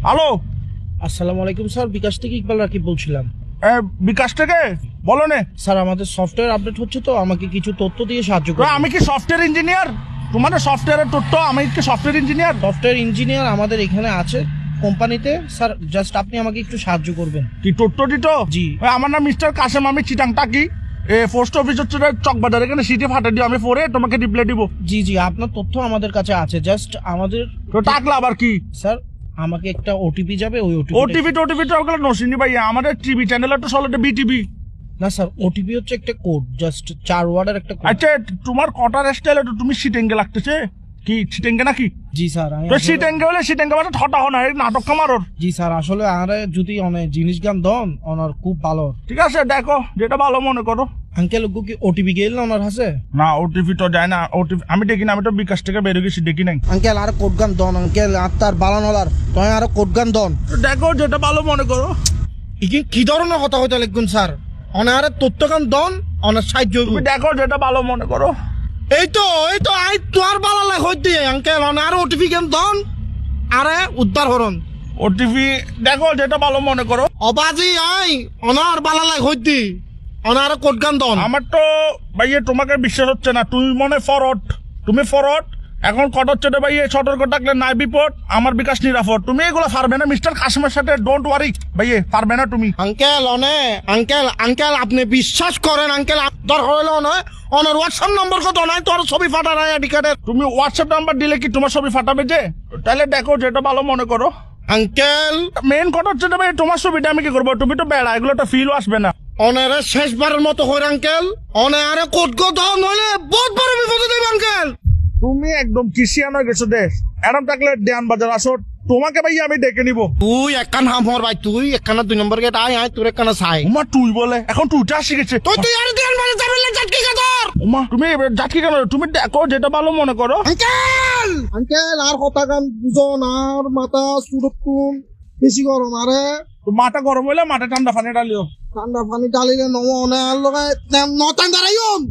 Hello, আসসালামু আলাইকুম sir, বিকাশ থেকে ইকবাল রাকিব বলছিলাম। বিকাশ থেকে বলো নে। স্যার আমাদের সফটওয়্যার আপডেট হচ্ছে, তো আমাকে কিছু তথ্য দিয়ে সাহায্য করুন। আমি কি সফটওয়্যার ইঞ্জিনিয়ার? তোমাদের সফটওয়্যারের তথ্য, আমি কি সফটওয়্যার ইঞ্জিনিয়ার? সফটওয়্যার ইঞ্জিনিয়ার আমাদের এখানে আছে কোম্পানিতে। স্যার জাস্ট আপনি আমাকে একটু সাহায্য করবেন। কি তথ্য দিত? জি। আমার নাম মিস্টার কাসেম, আমি চিটাং টাকি। পোস্ট অফিস হচ্ছে চকবাজার, এখানে সিটি ফাটা দিও, আমি পরে তোমাকে রিপ্লাই দিব। জি জি, আপনার তথ্য আমাদের কাছে আছে, জাস্ট আমাদের তো টাকলা আবার কি? স্যার আমাকে একটা ওটিপি যাবে, ওই ওটিপি তো ওগুলো নসিনি ভাই, আমাদের টিভি চ্যানেল তো চলে বিটিভি। না স্যার, ওটিপি হচ্ছে একটা কোড, জাস্ট 4 ওয়ার্ডের একটা কোড। আচ্ছা, তোমার কটার স্টাইল তুমি সিটেঙ্গে লাগতেছে কি? সিটেঙ্গে নাকি? জি স্যার, তো সিটেঙ্গে হলে সিটেঙ্গে মানে ঠটা হো না, এই নাটক কামারোর। জি স্যার, আসলে আরে যদি অনেক জিনিস গান দন ওনার খুব ভালো। ঠিক আছে, দেখো যেটা ভালো মনে করো। আঙ্কেল কি ওটিপি গেল না ওনার হাসে? না, ওটিপি তো যায় না। ওটিপি আমি দেখি না, আমি তো বিকাশ থেকে বের গেছি, দেখি নাই। আঙ্কেল আর কোড গান দন, আঙ্কেল আত্মার বালানলার তুই আর কোড গান দন। দেখো যেটা ভালো মনে করো। কি ধরনের কথা হইতে লিখুন স্যার? অনারে তথ্য গান দন, অনার সাহায্য তুমি দেখো যেটা ভালো মনে করো। এই তো আই তোর বালা লাগ হইতে আঙ্কেল অনারে ওটিপি গান দন, আরে উদ্ধার হরন। ওটিপি দেখো যেটা ভালো মনে করো। অবাজি আই অনার বালা লাগ হইতে অনারে কোড গান দন। আমার তো ভাইয়ে তোমাকে বিশ্বাস হচ্ছে না, তুমি মনে ফরওয়ার্ড, তুমি ফরওয়ার্ড। এখন কট হচ্ছে রে ভাইয়ে, সতর্ক থাকলে নাই বিপদ, আমার বিকাশ নিরাপদ। তুমি এগুলো পারবে না মিস্টার কাসিমের সাথে, ডোন্ট ওয়ারি ভাইয়ে, পারবে না তুমি। আঙ্কেল আঙ্কেল আপনি বিশ্বাস করেন আঙ্কেল, দরকার হইলো নয় অনার হোয়াটসঅ্যাপ নম্বর কত নাই তোর ছবি ফাটা নাই আইডি কার্ডের। তুমি হোয়াটসঅ্যাপ নাম্বার দিলে কি তোমার ছবি ফাটাবে যে? তাহলে দেখো যেটা ভালো মনে করো। আঙ্কেল মেন কথা হচ্ছে ভাই, তোমার ছবিটা আমি কি করবো? তুমি তো বেড়া, এগুলো তো ফিলও আসবে না। অনারে শেষবারের মতো হইর আঙ্কেল, অনারে কোড গো দাও নইলে বহুত বড় বিপদে দেব আঙ্কেল। তুমি একদম কিসিয়ান হয়ে গেছো দেশ। এরম থাকলে দেয়ান বাজার আসো, তোমাকে ভাই আমি ডেকে নিবো। তুই একখান হামর ভাই, তুই একখানা 2 নম্বর গেট আয় তোর একখানা চাই। উমা তুই বলে, এখন তুইটা শিখেছে। তুই আর দেন মানে যাবেন না জাটকি গাদর। উমা তুমি জাটকি কেন? তুমি দেখো যেটা ভালো মনে করো। আঙ্কেল আর কথা গান বুঝো না, আর মাথা সুরতুন বেশি গরম। আরে তো মাথা গরম হইলে মাথা ঠান্ডা পানি ডালিও। ঠান্ডা পানি ডালিলে নম অনার লগে নতান দাঁড়াইম,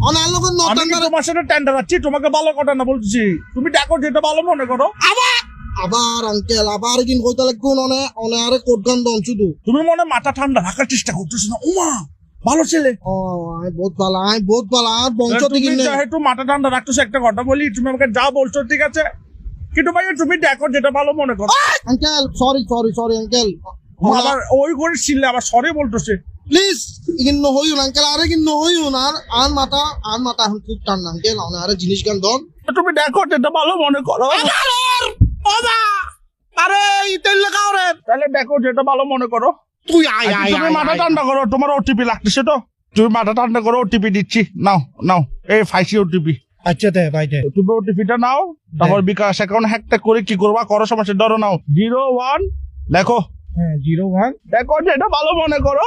অনার লগে আমি নতান কি দাঁড়াই। তোমার সাথে টেন্ডার আছি? তোমাকে ভালো কথা না বলছি, তুমি দেখো যেটা ভালো মনে করো। আবার আঙ্কেল আবার কিন কইতে লাগুন অনারে কোড গান দন শুধু। তুমি মনে মাথা ঠান্ডা রাখার চেষ্টা করতেছো না। উমা ভালো ছেলে। ও আই বহুত ভালো আর বংশ থেকে তুমি যেহেতু মাথা ঠান্ডা রাখতেছো, একটা কথা বলি, তুমি আমাকে যা বলছো ঠিক আছে, কিন্তু ভাই তুমি দেখো যেটা ভালো মনে করো। আঙ্কেল সরি আঙ্কেল, আবার ওই করে ছিলে আবার সরি বলতেছে। প্লিজ ইগিন নহইউন আঙ্কেল, আরে ইগিন নহইউন। আর মাথা এখন খুব ঠান্ডা আঙ্কেল, অনারে জিনিস গান দন। তুমি দেখো যেটা ভালো মনে করো। আরে ইতেল লাগাও রে। তাহলে দেখো যেটা ভালো মনে করো। তুই আয় আয় তুমি মাথা ঠান্ডা করো, তোমার ওটিপি লাগতেছে তো, তুমি মাথা ঠান্ডা করো, ওটিপি দিচ্ছি, নাও এই ফাইসি ওটিপি। আচ্ছা দে ভাই দে। তুমি ওটিপিটা নাও, তারপর বিকাশ অ্যাকাউন্ট হ্যাকটা করে কি করবা করো, সমস্যা ধরো নাও 01 দেখো। হ্যাঁ 01 দেখো যেটা ভালো মনে করো।